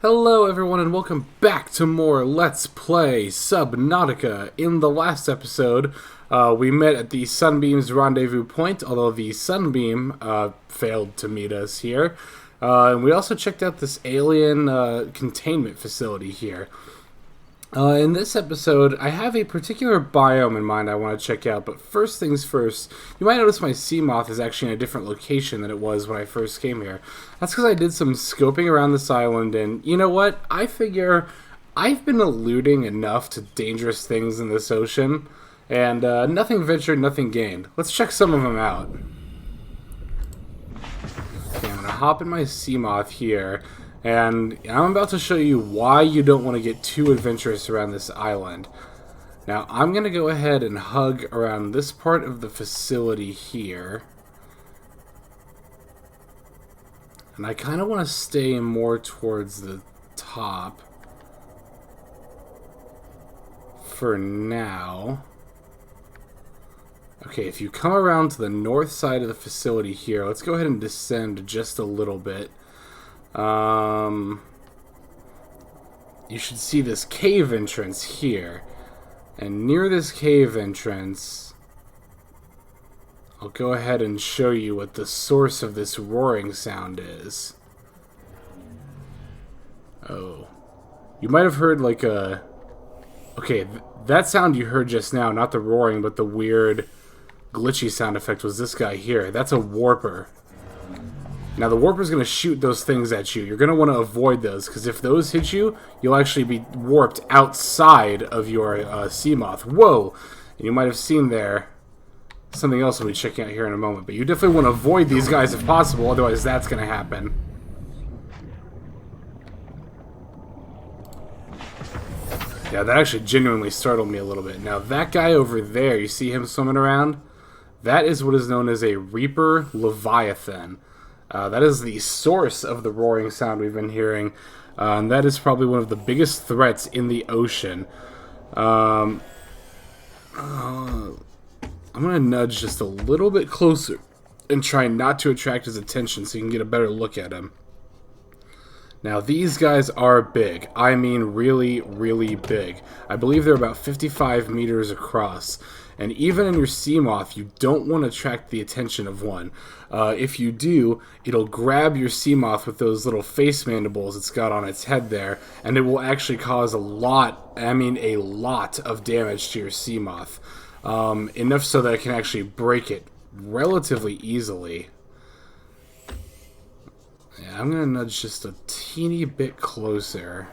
Hello everyone and welcome back to more Let's Play Subnautica. In the last episode, we met at the Sunbeam's rendezvous point, although the Sunbeam failed to meet us here. And we also checked out this alien containment facility here. In this episode, I have a particular biome in mind I want to check out, but first things first, you might notice my sea moth is actually in a different location than it was when I first came here. That's because I did some scoping around this island, and you know what? I figure I've been alluding enough to dangerous things in this ocean, and nothing ventured, nothing gained. Let's check some of them out. Okay, I'm going to hop in my sea moth here. And I'm about to show you why you don't want to get too adventurous around this island. Now, I'm going to go ahead and hug around this part of the facility here. And I kind of want to stay more towards the top for now. Okay, if you come around to the north side of the facility here, let's go ahead and descend just a little bit. You should see this cave entrance here. And near this cave entrance, I'll go ahead and show you what the source of this roaring sound is. Oh. You might have heard like a... Okay, that sound you heard just now, not the roaring, but the weird glitchy sound effect was this guy here. That's a warper. Now, the warper's going to shoot those things at you. You're going to want to avoid those, because if those hit you, you'll actually be warped outside of your sea moth. Whoa! And you might have seen there something else we'll be checking out here in a moment. But you definitely want to avoid these guys if possible, otherwise that's going to happen. Yeah, that actually genuinely startled me a little bit. Now, that guy over there, you see him swimming around? That is what is known as a Reaper Leviathan. That is the source of the roaring sound we've been hearing, and that is probably one of the biggest threats in the ocean. I'm going to nudge just a little bit closer and try not to attract his attention so you can get a better look at him. Now, these guys are big. I mean really, really big. I believe they're about 55 meters across. And even in your sea moth, you don't want to attract the attention of one. If you do, it'll grab your sea moth with those little face mandibles it's got on its head there, and it will actually cause a lot of damage to your sea moth. Enough so that it can actually break it relatively easily. Yeah, I'm going to nudge just a teeny bit closer.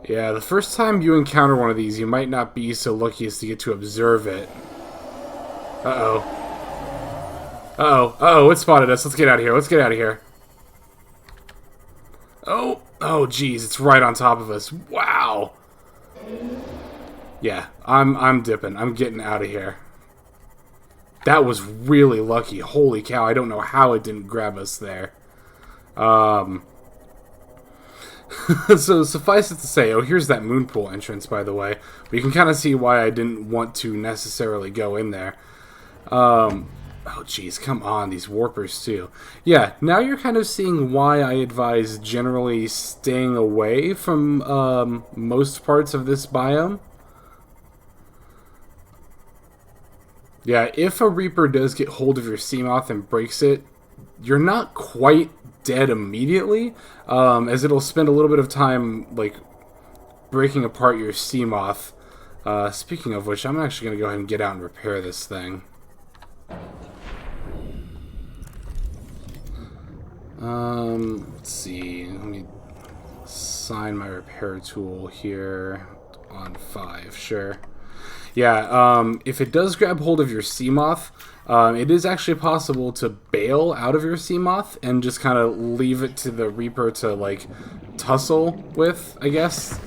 Yeah, the first time you encounter one of these, you might not be so lucky as to get to observe it. Uh-oh. Uh-oh. Uh-oh, it spotted us. Let's get out of here. Let's get out of here. Oh. Oh, geez. It's right on top of us. Wow. Yeah, I'm dipping. I'm getting out of here. That was really lucky. Holy cow. I don't know how it didn't grab us there. So suffice it to say, oh, here's that moon pool entrance, by the way. But you can kind of see why I didn't want to necessarily go in there. Oh, geez, come on, these warpers, too. Yeah, now you're kind of seeing why I advise generally staying away from most parts of this biome. Yeah, if a Reaper does get hold of your sea moth and breaks it, you're not quite dead immediately, as it'll spend a little bit of time like breaking apart your sea moth. Speaking of which, I'm actually going to go ahead and get out and repair this thing. Let's see. Let me assign my repair tool here on 5. Sure. Yeah, if it does grab hold of your sea moth, it is actually possible to bail out of your sea moth and just kind of leave it to the Reaper to, like, tussle with, I guess.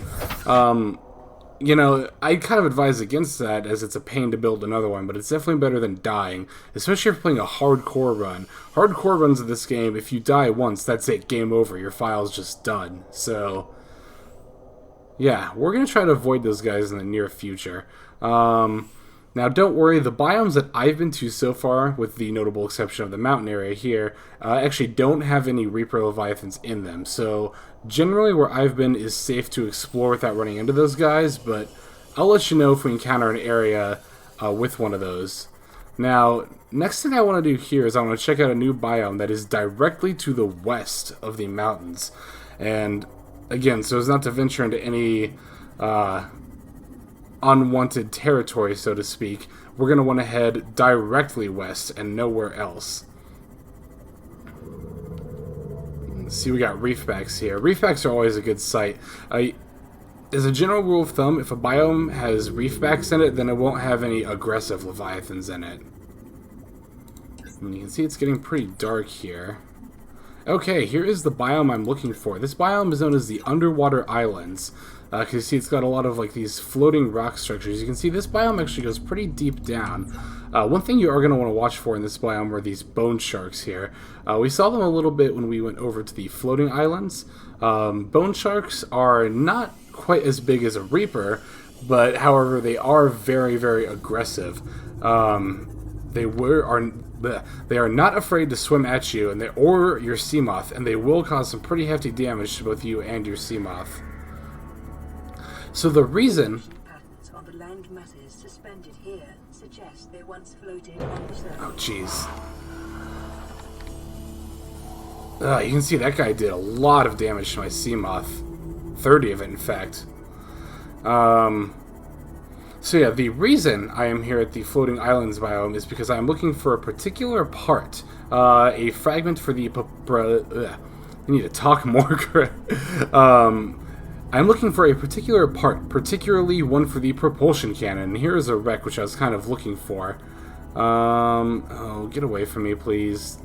You know, I kind of advise against that as it's a pain to build another one, but it's definitely better than dying, especially if you're playing a hardcore run. Hardcore runs of this game, if you die once, that's it, game over. Your file's just done. So, yeah, we're going to try to avoid those guys in the near future. Now, don't worry, the biomes that I've been to so far, with the notable exception of the mountain area here, actually don't have any Reaper Leviathans in them. So, generally where I've been is safe to explore without running into those guys, but I'll let you know if we encounter an area with one of those. Now, next thing I want to do here is I want to check out a new biome that is directly to the west of the mountains. And, again, so as not to venture into any unwanted territory, so to speak, we're going to want to head directly west and nowhere else. Let's see, we got reefbacks here. Reefbacks are always a good sight. As a general rule of thumb, if a biome has reefbacks in it, then it won't have any aggressive leviathans in it. And you can see it's getting pretty dark here. Okay, here is the biome I'm looking for. This biome is known as the Underwater Islands. Because you see it's got a lot of like these floating rock structures. You can see this biome actually goes pretty deep down. One thing you are going to want to watch for in this biome are these bone sharks here. We saw them a little bit when we went over to the floating islands. Bone sharks are not quite as big as a reaper, but however they are very, very aggressive. They are not afraid to swim at you or your sea moth, and they will cause some pretty hefty damage to both you and your sea moth. So the reason patterns on the land masses suspended here suggest they once floated on the surface. Oh jeez. You can see that guy did a lot of damage to my sea moth. 30 of it, in fact. So yeah, the reason I am here at the Floating Islands biome is because I'm looking for a particular part. A fragment for the... I need to talk more. I'm looking for a particular part, particularly one for the propulsion cannon. Here is a wreck which I was kind of looking for. Oh, get away from me, please.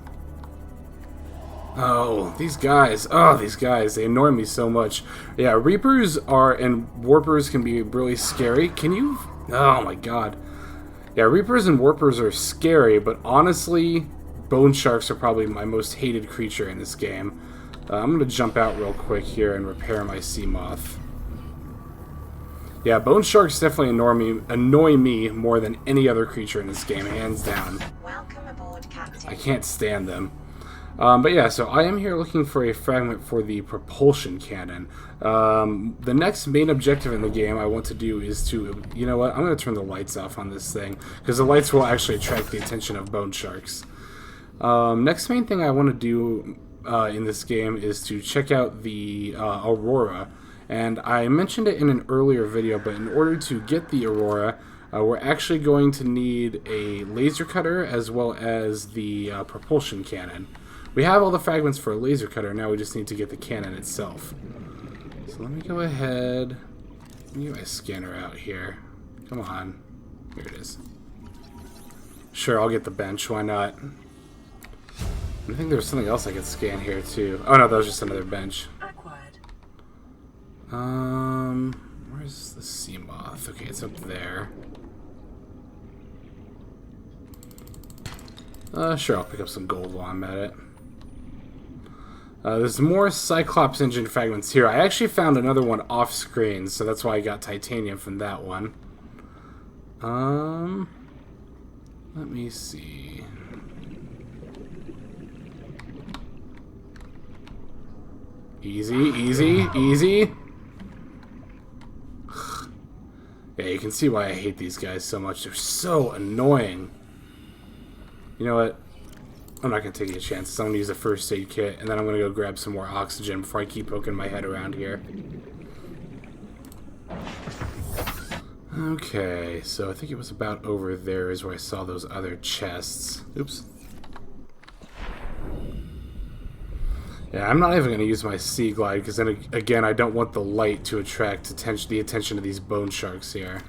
Oh, these guys. Oh, these guys. They annoy me so much. Yeah, Reapers and Warpers can be really scary. Can you... Oh, my God. Yeah, Reapers and Warpers are scary, but honestly, Bone Sharks are probably my most hated creature in this game. I'm going to jump out real quick here and repair my sea moth. Yeah, Bone Sharks definitely annoy me more than any other creature in this game, hands down. Welcome aboard, Captain. I can't stand them. But yeah, so I am here looking for a fragment for the propulsion cannon. The next main objective in the game I want to do is to, you know what, I'm going to turn the lights off on this thing, because the lights will actually attract the attention of Bone Sharks. Next main thing I want to do in this game is to check out the Aurora. And I mentioned it in an earlier video, but in order to get the Aurora, we're actually going to need a laser cutter as well as the propulsion cannon. We have all the fragments for a laser cutter, now we just need to get the cannon itself. So let me go ahead, let me get my scanner out here. Come on, here it is. Sure, I'll get the bench, why not? I think there was something else I could scan here too. Oh no, that was just another bench. Acquired. Where's the sea moth? Okay, it's up there. Sure, I'll pick up some gold while I'm at it. There's more Cyclops engine fragments here. I actually found another one off screen, so that's why I got titanium from that one. Let me see. Easy, easy, easy. Yeah, you can see why I hate these guys so much. They're so annoying. You know what? I'm not going to take any chances. I'm going to use a first aid kit, and then I'm going to go grab some more oxygen before I keep poking my head around here. Okay, so I think it was about over there is where I saw those other chests. Oops. Yeah, I'm not even going to use my Sea Glide, because then, again, I don't want the light to attract the attention of these bone sharks here.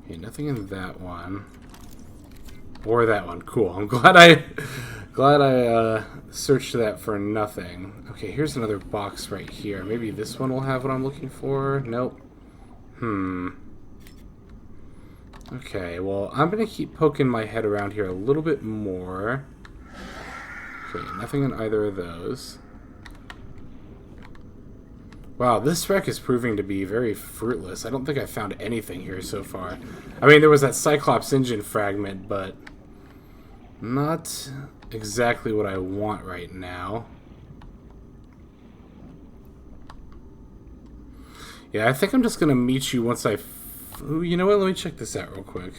Okay, nothing in that one. Or that one. Cool. I'm glad I searched that for nothing. Okay, here's another box right here. Maybe this one will have what I'm looking for. Nope. Okay, well, I'm going to keep poking my head around here a little bit more. Okay, nothing in either of those. Wow, this wreck is proving to be very fruitless. I don't think I found anything here so far. I mean, there was that Cyclops engine fragment, but not exactly what I want right now. Yeah, I think I'm just going to meet you once Ooh, you know what? Let me check this out real quick.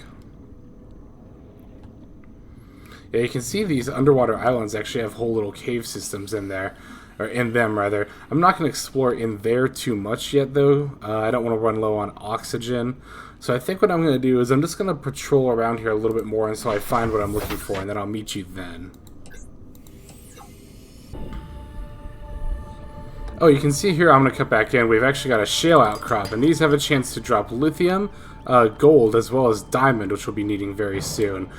Yeah, you can see these underwater islands actually have whole little cave systems in there. Or in them, rather. I'm not going to explore in there too much yet, though. I don't want to run low on oxygen. So I think what I'm going to do is I'm just going to patrol around here a little bit more until I find what I'm looking for, and then I'll meet you then. Oh, you can see here, I'm going to cut back in. We've actually got a shale outcrop, and these have a chance to drop lithium, gold, as well as diamond, which we'll be needing very soon.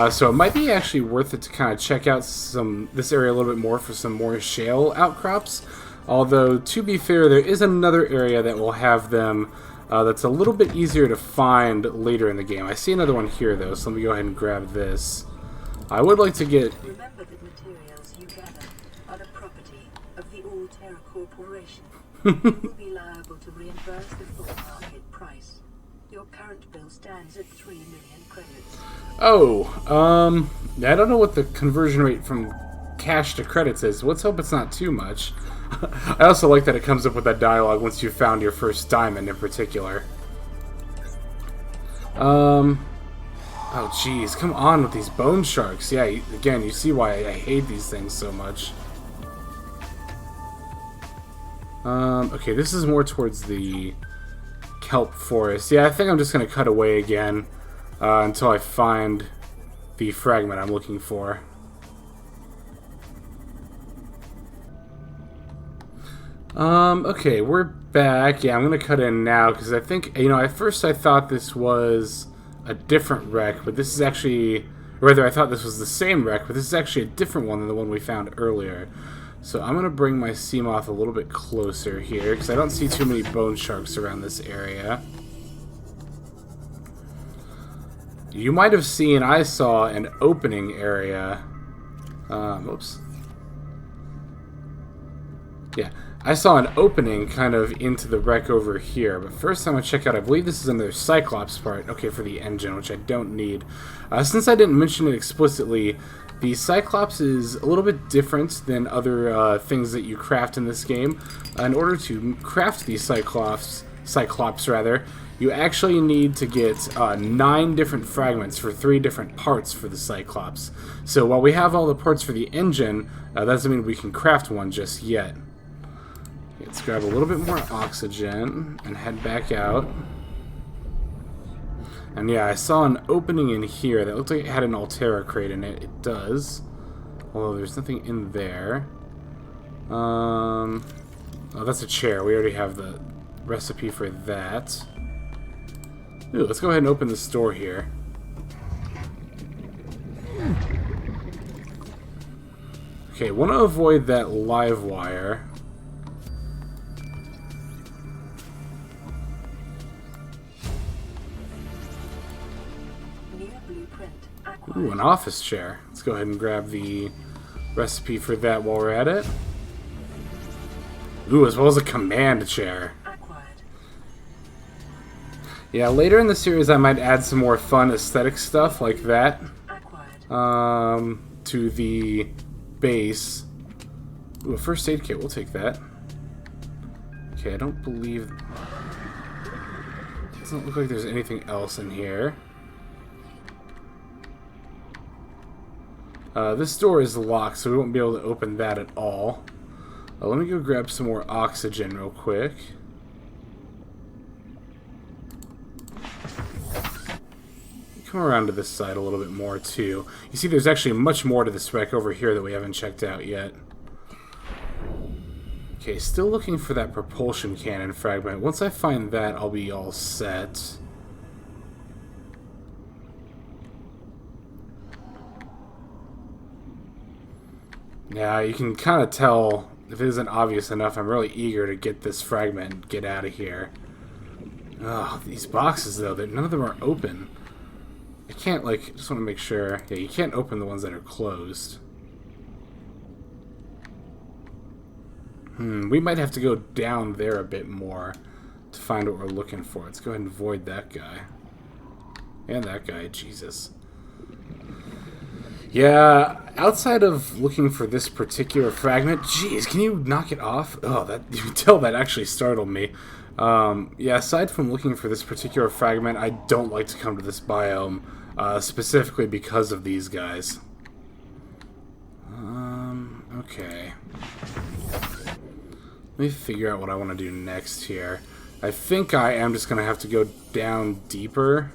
So it might be actually worth it to kind of check out this area a little bit more for some more shale outcrops. Although, to be fair, there is another area that will have them that's a little bit easier to find later in the game. I see another one here, though, so let me go ahead and grab this. I would like to get... Remember that materials you gather are the property of the All-Terra Corporation. You will be liable to reimburse the full market price. Your current bill stands at 3 million credits. Oh, I don't know what the conversion rate from cash to credits is. Let's hope it's not too much. I also like that it comes up with that dialogue once you've found your first diamond in particular. Oh, jeez, come on with these bone sharks. Yeah, again, you see why I hate these things so much. Okay, this is more towards the kelp forest. Yeah, I think I'm just going to cut away again until I find the fragment I'm looking for. Okay, we're back. Yeah, I'm going to cut in now because I think, you know, at first I thought this was a different wreck, but this is actually, or rather I thought this was the same wreck, but this is actually a different one than the one we found earlier. So I'm going to bring my Seamoth a little bit closer here, because I don't see too many bone sharks around this area. You might have seen, I saw an opening area. Oops. Yeah, I saw an opening kind of into the wreck over here. But first I'm going to check out, I believe this is another Cyclops part. Okay, for the engine, which I don't need. Since I didn't mention it explicitly, the Cyclops is a little bit different than other things that you craft in this game. In order to craft these Cyclops rather, you actually need to get 9 different fragments for 3 different parts for the Cyclops. So while we have all the parts for the engine, that doesn't mean we can craft one just yet. Let's grab a little bit more oxygen and head back out. And yeah, I saw an opening in here that looked like it had an Altera crate in it. It does. Although there's nothing in there. Oh, that's a chair. We already have the recipe for that. Ooh, let's go ahead and open this door here. Okay, want to avoid that live wire. Ooh, an office chair. Let's go ahead and grab the recipe for that while we're at it. Ooh, as well as a command chair. Yeah, later in the series I might add some more fun aesthetic stuff like that to the base. Ooh, a first aid kit. We'll take that. Okay, I don't believe... Doesn't look like there's anything else in here. This door is locked, so we won't be able to open that at all. Let me go grab some more oxygen real quick. Come around to this side a little bit more, too. You see, there's actually much more to this wreck over here that we haven't checked out yet. Okay, still looking for that propulsion cannon fragment. Once I find that, I'll be all set. Yeah, you can kind of tell, if it isn't obvious enough, I'm really eager to get this fragment and get out of here. Oh, these boxes, though, none of them are open. I can't, like, just want to make sure. Yeah, you can't open the ones that are closed. We might have to go down there a bit more to find what we're looking for. Let's go ahead and void that guy. And that guy, Jesus. Yeah, outside of looking for this particular fragment, jeez, can you knock it off? Oh, that you can tell that actually startled me. Yeah, aside from looking for this particular fragment, I don't like to come to this biome, specifically because of these guys. Okay. Let me figure out what I want to do next here. I think I am just going to have to go down deeper.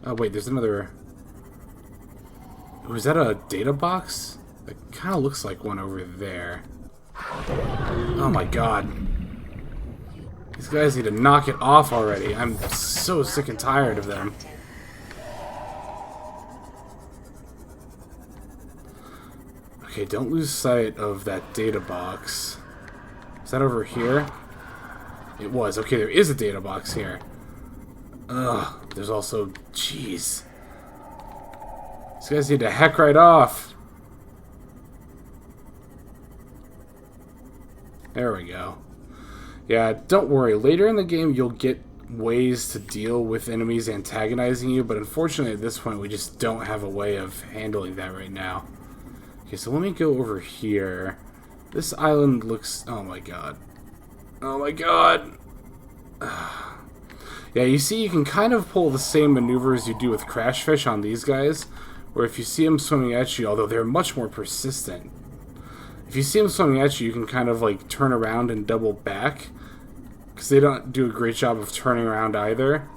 Oh, wait, there's another... Oh, is that a data box? It kind of looks like one over there. Oh my god. These guys need to knock it off already. I'm so sick and tired of them. Okay, don't lose sight of that data box. Is that over here? It was. Okay, there is a data box here. Ugh, there's also... Jeez. These guys need to heck right off. There we go. Yeah, don't worry. Later in the game, you'll get ways to deal with enemies antagonizing you, but unfortunately at this point, we just don't have a way of handling that right now. Okay, so let me go over here. This island looks... Oh my god. Oh my god! Yeah, you see, you can kind of pull the same maneuvers you do with crash fish on these guys, where if you see them swimming at you, although they're much more persistent, if you see them swimming at you, you can kind of like turn around and double back, because they don't do a great job of turning around either.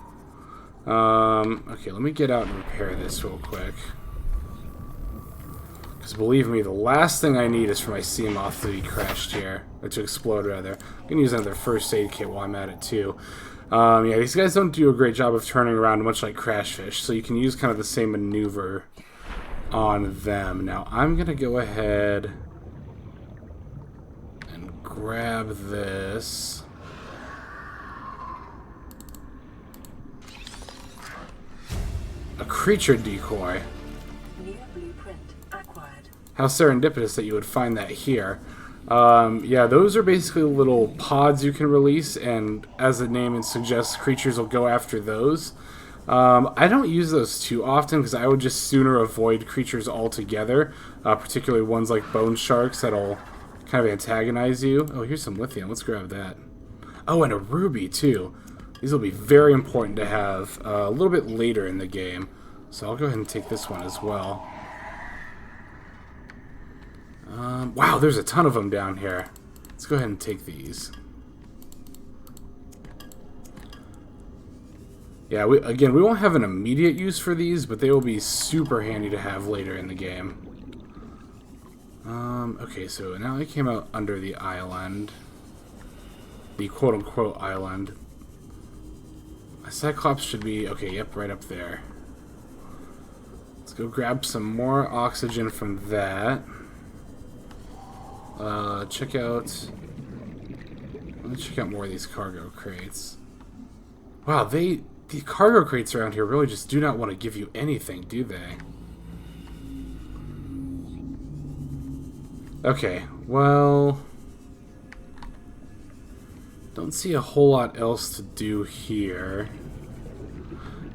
Okay, let me get out and repair this real quick. Because believe me, the last thing I need is for my sea moth to be crashed here, or to explode rather. I'm going to use another first aid kit while I'm at it too. Yeah, these guys don't do a great job of turning around, much like crash fish, so you can use kind of the same maneuver on them. Now, I'm going to go ahead and grab this. A creature decoy. New blueprint acquired. How serendipitous that you would find that here. Yeah, those are basically little pods you can release, and as the name suggests, creatures will go after those. I don't use those too often because I would just sooner avoid creatures altogether, particularly ones like bone sharks that'll kind of antagonize you. Oh, here's some lithium. Let's grab that. Oh, and a ruby too. These will be very important to have a little bit later in the game. So I'll go ahead and take this one as well. Wow, there's a ton of them down here. Let's go ahead and take these. Yeah, we won't have an immediate use for these, but they will be super handy to have later in the game. Okay, so now I came out under the island. The quote-unquote island. My Cyclops should be... Okay, yep, right up there. Let's go grab some more oxygen from that. Check out... Let me check out more of these cargo crates. Wow, the cargo crates around here really just do not want to give you anything, do they? Okay, well... Don't see a whole lot else to do here.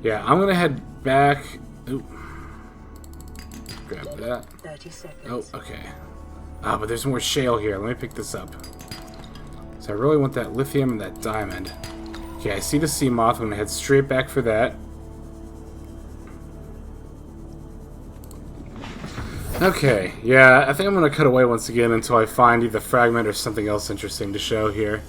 Yeah, I'm gonna head back... Ooh. Grab that. 30 seconds. Oh, okay. Ah, but there's more shale here. Let me pick this up. So I really want that lithium and that diamond. Okay, I see the sea moth. I'm gonna head straight back for that. Okay, yeah, I think I'm gonna cut away once again until I find either fragment or something else interesting to show here.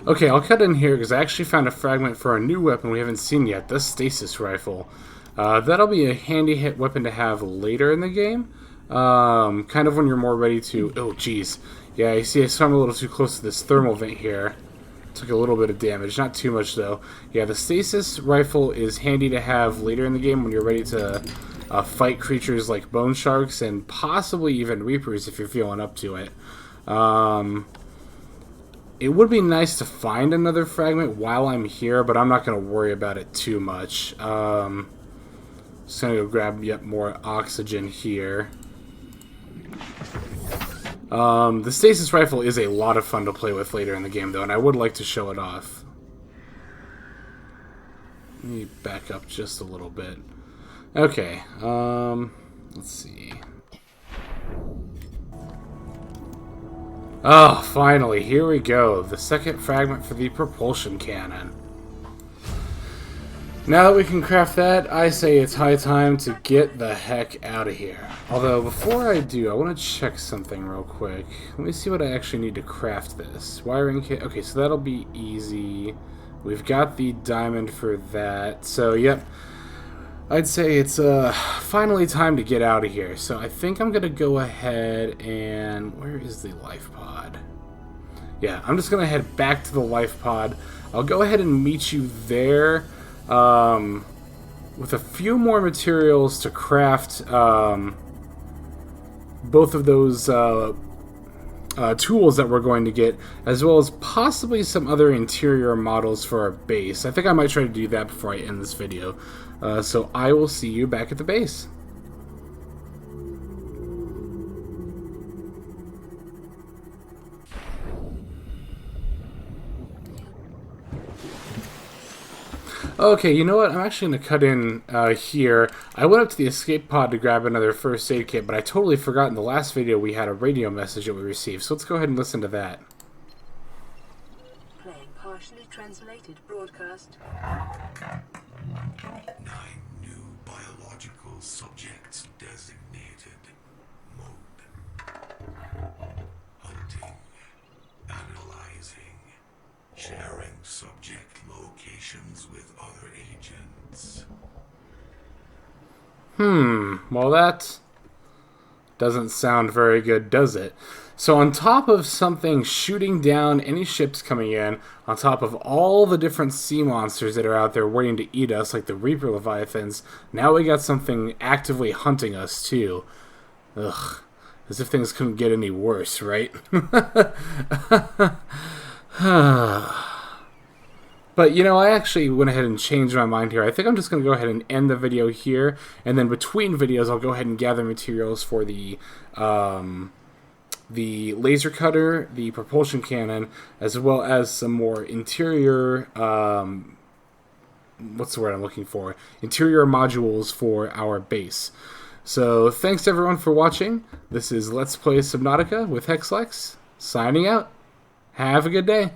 Okay, I'll cut in here because I actually found a fragment for a new weapon we haven't seen yet, the stasis rifle. That'll be a handy hit weapon to have later in the game. Kind of when you're more ready to... Oh, jeez. Yeah, you see I swam a little too close to this thermal vent here. Took a little bit of damage, not too much though. Yeah, the stasis rifle is handy to have later in the game when you're ready to fight creatures like bone sharks and possibly even reapers if you're feeling up to it. It would be nice to find another fragment while I'm here, but I'm not going to worry about it too much. So Just gonna go grab yet more oxygen here. The stasis rifle is a lot of fun to play with later in the game, though, and I would like to show it off. Let me back up just a little bit. Okay, let's see. Oh, finally, here we go. The second fragment for the propulsion cannon. Now that we can craft that, I say it's high time to get the heck out of here. Although, before I do, I want to check something real quick. Let me see what I actually need to craft this. Wiring kit. Okay, so that'll be easy. We've got the diamond for that. So, yep. I'd say it's finally time to get out of here. So I think I'm going to go ahead and... Where is the life pod? Yeah, I'm just going to head back to the life pod. I'll go ahead and meet you there with a few more materials to craft both of those tools that we're going to get, as well as possibly some other interior models for our base. I think I might try to do that before I end this video. So I will see you back at the base. Okay, you know what? I'm actually going to cut in here. I went up to the escape pod to grab another first aid kit, but I totally forgot in the last video we had a radio message that we received. So let's go ahead and listen to that. Playing partially translated broadcast. 9 new biological subjects designated. Mode. Hunting. Analyzing. Sharing subject locations with other agents. Well, that doesn't sound very good, does it? So on top of something shooting down any ships coming in, on top of all the different sea monsters that are out there waiting to eat us, like the Reaper Leviathans, now we got something actively hunting us, too. Ugh. As if things couldn't get any worse, right? But, you know, I actually went ahead and changed my mind here. I think I'm just going to go ahead and end the video here, and then between videos I'll go ahead and gather materials for the laser cutter, the propulsion cannon, as well as some more interior, what's the word I'm looking for? Interior modules for our base. So, thanks everyone for watching. This is Let's Play Subnautica with Hexlex, signing out. Have a good day.